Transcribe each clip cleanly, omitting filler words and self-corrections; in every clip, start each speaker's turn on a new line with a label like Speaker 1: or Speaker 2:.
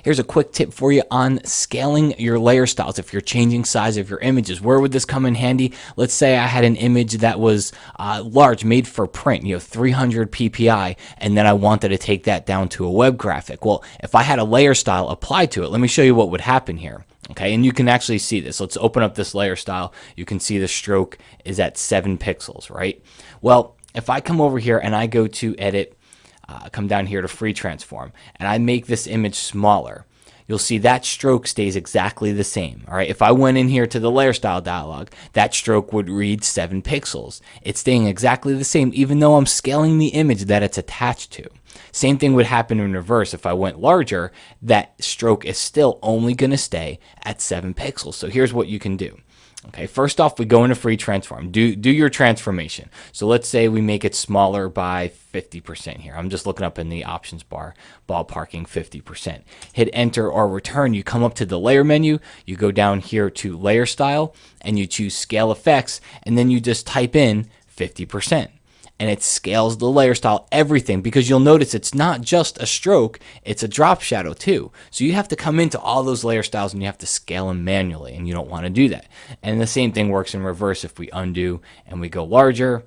Speaker 1: here's a quick tip for you on scaling your layer styles. If you're changing size of your images, where would this come in handy? Let's say I had an image that was large, made for print, 300 ppi, and then I wanted to take that down to a web graphic. Well, if I had a layer style applied to it, let me show you what would happen here. Okay, and you can actually see this. Let's open up this layer style. You can see the stroke is at 7 pixels, right? Well, if I come over here and I go to edit, come down here to free transform, and I make this image smaller, you'll see that stroke stays exactly the same. All right, if I went in here to the layer style dialog, that stroke would read 7 pixels. It's staying exactly the same, even though I'm scaling the image that it's attached to. Same thing would happen in reverse. If I went larger, that stroke is still only going to stay at 7 pixels. So here's what you can do. Okay, first off, we go into free transform. Do your transformation. So let's say we make it smaller by 50% here. I'm just looking up in the options bar, ballparking 50%. Hit enter or return. You come up to the layer menu. You go down here to layer style and you choose scale effects, and then you just type in 50%. And it scales the layer style, everything, because you'll notice it's not just a stroke, it's a drop shadow too. So you have to come into all those layer styles and you have to scale them manually, and you don't want to do that. And the same thing works in reverse. If we undo and we go larger,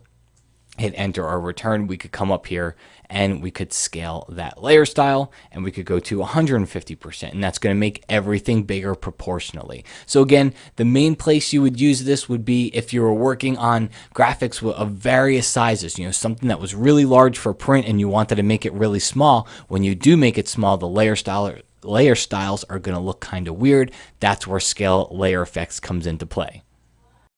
Speaker 1: hit enter or return, we could come up here and we could scale that layer style, and we could go to 150%, and that's going to make everything bigger proportionally. So again, the main place you would use this would be if you were working on graphics of various sizes, something that was really large for print and you wanted to make it really small. When you do make it small, the layer styles are going to look kind of weird. That's where scale layer effects comes into play.